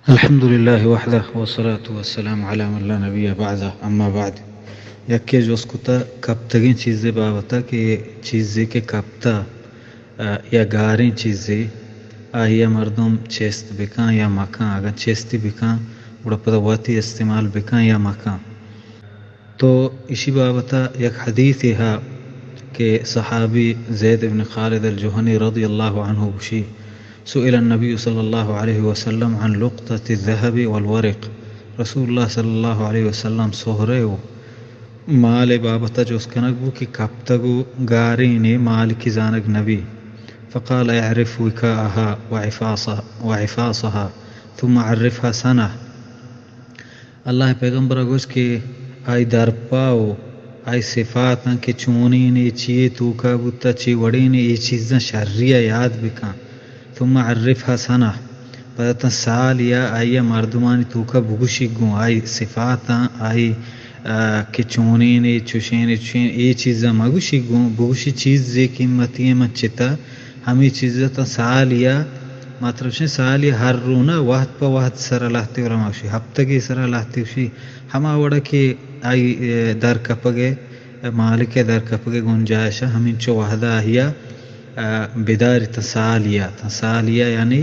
الحمد لله وحده والصلاة والسلام على من لا نبي بعده اما بعد. یکی جوز کتا کبتگین چیزیں بابتا کہ چیزیں کے کبتا یا گارین چیزیں آیا مردم چیست بکن یا مکان، اگر چیستی بکن بڑا پدا واتی استعمال بکن یا مکان. تو اسی بابتا یک حدیثی ہے کہ صحابی زید بن خالد الجہنی رضی اللہ عنہ بشی سئل النبی صلی اللہ علیہ وسلم عن لقطة الذهب والورق. رسول اللہ صلی اللہ علیہ وسلم سہرے و مال بابتا جو اس کنک بو کہ کبتگو گارینی مال کی زانک نبی. فقال اعرف وكاءها وعفاصها ثم عرفها سنة. اللہ پیغمبر گوش کہ آئی درپاو آئی صفاتاں کہ چونینی چیئے توکا بوتا چی وڑینی یہ چیزاں شریعہ یاد بکن. ثم عرفها سنة پدتا سال یا آئی مردمانی توکا بگوشی گون آئی صفاتاں آئی کہ چونینی چوشینی یہ چیزاں مگوشی گون بگوشی چیز قیمتی من چتا ہمیں چیزتا سال یا مطلب شن سال یا ہر رونا وقت پا وقت سر لاہتی ورماشی ہفتگی سر لاہتی وشی ہما وڑا کہ آئی در کپگے مالک در کپگے گنجائشہ ہمیں چو وحدہ آہیا بدار تسالیہ یعنی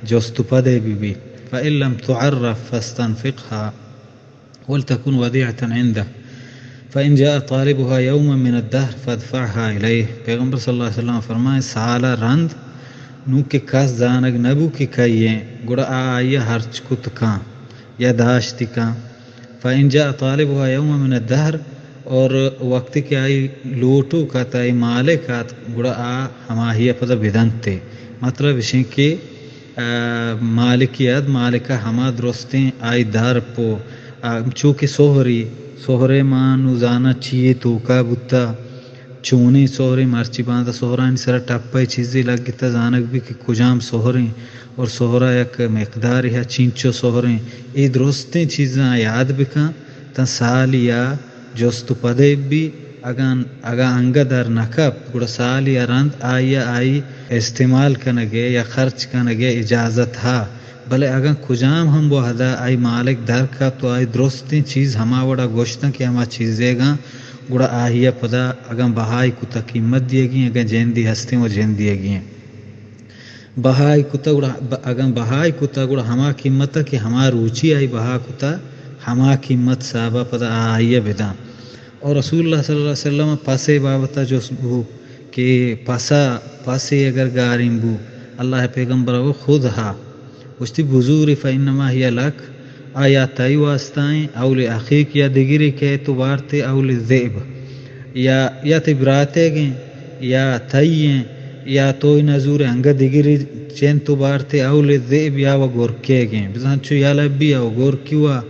جوست پدے بھی. فإن لم تعرف فاستنفقها ولتكن وديعة عنده فإن جاء طالبها يوما من الدهر فادفعها إليه. پیغمبر صلی اللہ علیہ وسلم فرمائے سالہ رند نو کے کس زانگ نبو کی کئیے گڑا آئیے ہرچ کت کان یا داشتی کان. فإن جاء طالبها يوما من الدهر اور وقت کی آئی لوٹو کا تائی مالے کا گڑا ہما ہی پدا بدنتے مطلب اسیں کہ مالکیت مالکہ ہما درستیں آئی دار پو چونکہ سوہرے مانو زانا چیئے توکا بتا چونی سوہرے مرچی باندھا سوہرانی سر ٹپائی چیزیں لگتا زانک بھی کہ کجام سوہریں اور سوہرہ یک مقداری ہے چینچو سوہریں ای درستیں چیزاں یاد بکن تا سالیا جوست پدے بھی اگا انگا در نکب گڑا سالی رند آئی استعمال کنگے یا خرچ کنگے اجازت ہا بلے اگا کجام ہم وہ ہدا آئی مالک در کب تو آئی درستی چیز ہما وڑا گوشتاں کہ ہما چیزے گا گڑا آہیا پدا اگا بہائی کتا قیمت دیے گی اگا جیندی ہستے و جیند دیے گی بہائی کتا گڑا اگا بہائی کتا گڑا ہما قیمتا کہ ہما روچی آئی بہا کتا ہما قیمت صحابہ پدا آئیے بدان. اور رسول اللہ صلی اللہ علیہ وسلم پاسے بابتا جو بو کہ پاسے اگر گاریم بو اللہ پیغمبر وہ خود ہا وشتی بزوری فإنما ہی لک آیا تائی واسطائیں اول اخیق یا دگری کے اعتبارتے اول ذئب یا تبراتے گیں یا تائیں یا توئی نزور انگا دگری چین تبارتے اول ذئب یا وہ گورکے گیں بزانچو یا لبی یا وہ گورکیوا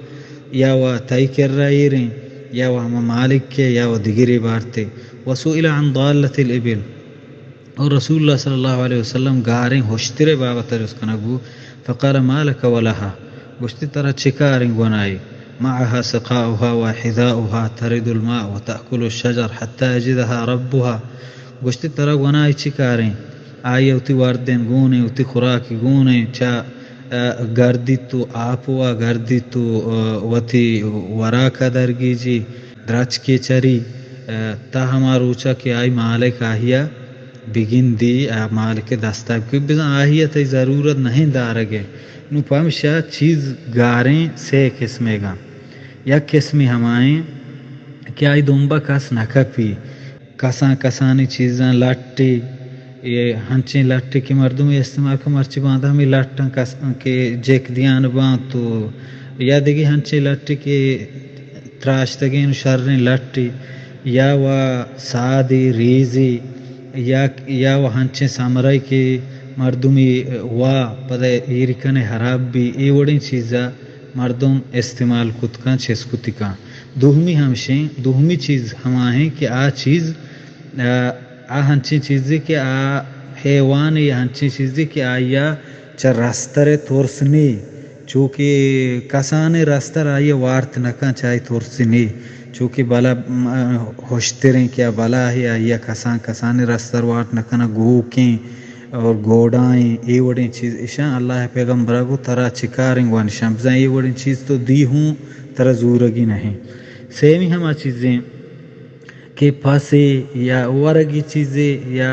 یا وہ تائی کر رہی رہیں یا وہ ہم مالک کے یا وہ دگری بارتے. وسئل عن ضالة الابل اور رسول اللہ صلی اللہ علیہ وسلم گاریں ہوشترے بابتا جس کا نبو فقال مالک ولہا گشتی طرح چکاریں گونائی معها سقاؤها وحذاؤها ترد الماء وتأكل الشجر حتى يجدها ربها گشتی طرح گونائی چکاریں آئی اوتی واردین گونے اوتی خوراکی گونے چا گردی تو آپوا گردی تو وتی وراکا درگی جی درچ کے چری تا ہماروچا کہ آئی مالک آہیا بگن دی مالک دستاب کیوں بزن آہیا تی ضرورت نہیں دارگے نو پامشا چیز گاریں سے قسمے گا یک قسمی ہمائیں کہ آئی دنبا کس نکپی کسانی چیزاں لٹی یہ ہنچیں لٹی کی مردمی استعمال کا مرچی باندھا ہمیں لٹاں کے جیک دیان باندھ تو یا دیگی ہنچیں لٹی کے تراشتگین شرن لٹی یا وہ سادی ریزی یا وہ ہنچیں سامرائی کے مردمی پدے ایرکن حراب بھی ای وڑیں چیزا مردم استعمال کتکاں چھسکتکاں دوہمی ہمشیں دوہمی چیز ہماہیں کہ چیز ہنچی چیزی کہ حیوان یا ہنچی چیزی کہ آیا چا رستر تورسنی چونکہ کسان رستر آیا وارت نکان چاہی تورسنی چونکہ بلا ہوشتریں کیا بلا ہے آیا کسان رستر وارت نکانا گوکیں اور گوڑائیں ای وڑیں چیز اشاں اللہ پیغمبرہ کو ترا چکاریں وان شمزاں ای وڑیں چیز تو دی ہوں ترا زورگی نہیں. سیمی ہما چیزیں کہ پھاسے یا ورگی چیزیں یا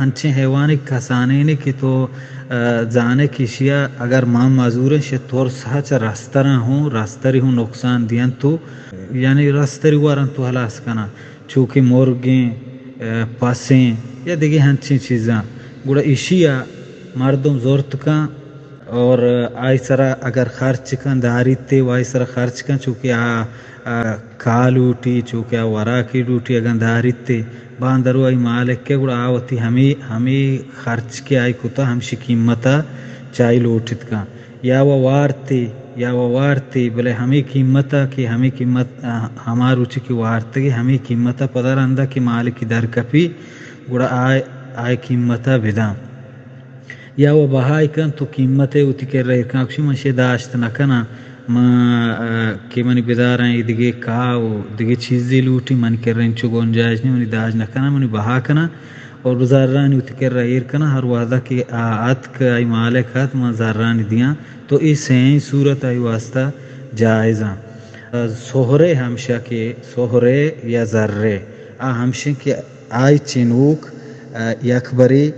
ہنچے حیوانی کسانے نے کہ تو جانے کی شیا اگر ماں معذور ہے طور سہچ راسترہ ہوں راستری ہوں نقصان دیاں تو یعنی راستری وارن تو حلاس کنا چونکہ مرگیں پاسیں یا دیکھیں ہنچیں چیزاں گوڑا اشیا مردم زورت کا اور آئی سرا اگر خرچ کن داری تے وائی سرا خرچ کن چونکہ کالوٹی چونکہ وراکی ڈوٹی اگر داری تے باندرو آئی مالک کے گوڑا آوتی ہمیں خرچ کے آئی کتا ہمشی قیمتا چاہی لوٹت کا یا وہ وارتے بلے ہمیں قیمتا کہ ہمیں قیمت ہمارو چکی وارتے کہ ہمیں قیمتا پدر اندہ کہ مالکی در کپی گوڑا آئے قیمتا بدام یا وہ بہائی کن تو قیمتے ہوتی کر رہے کن اکشی منشی داشت نکنا ما کہ منی بداریں دیگے کاو دیگے چیزی لوٹی منی کر رہے انچو گنجائش نہیں منی داج نکنا منی بہا کنا اور زرانی ہوتی کر رہے کنا ہر وعدہ کہ آت کا آئی مالک ہاتھ ما زرانی دیاں تو اس سین صورت آئی واسطہ جائزاں. سہرے ہمشہ کے سہرے یا ذرے ہمشہ کے آئی چنوک یکبری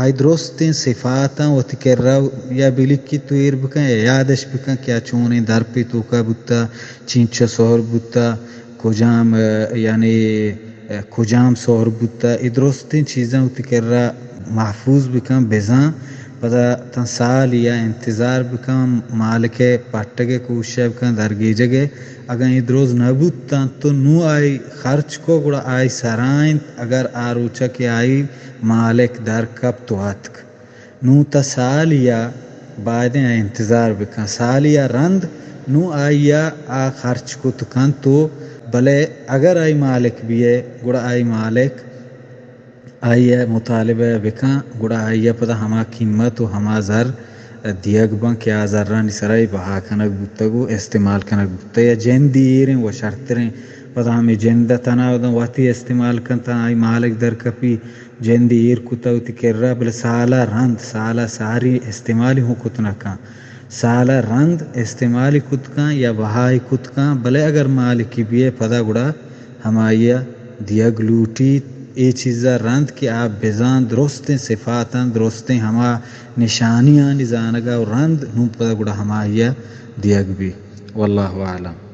آئی درستیں صفاتاں و تکر رہا یا بلکی تو ایر بکن یا یادش بکن کیا چونیں در پی تو کا بتا چینچہ سہر بتا کجام یعنی کجام سہر بتا ای درستیں چیزاں و تکر رہا محفوظ بکن بزاں پدا تن سال یا انتظار بکن مالک پٹگے کوشش بکن درگیجہ گے اگر یہ دروز نبود تو نو آئی خرچ کو گوڑا آئی سرائن اگر آروچا کہ آئی مالک در کب تو آتک نو تا سال یا بعدیں آئی انتظار بکن سال یا رند نو آئی یا خرچ کو تکن تو بلے اگر آئی مالک بھی ہے گوڑا آئی مالک آئی مطالبہ بکن گوڑا آئی پدا ہما قیمت و ہما زر دیگ بن کیا ذرانی سرائی بہا کنک بودتگو استعمال کنک بودتا یا جندی ایریں و شرطریں پدا ہمیں جندہ تناودن واتی استعمال کنتا آئی مالک در کپی جندی ایر کتاو تکر رہا بلے سالہ رند سالہ ساری استعمالی ہوں کتنا کان سالہ رند استعمالی کتکان یا بہائی کتکان بلے اگر مالکی بھی پدا گڑا ہمائی دیگ لوٹی ای چیزہ رند کہ آپ بزان درستیں صفاتاں درستیں ہما نشانیاں نزانگا و رند نو پدا گڑا ہمائی دیگ بھی واللہ اعلم.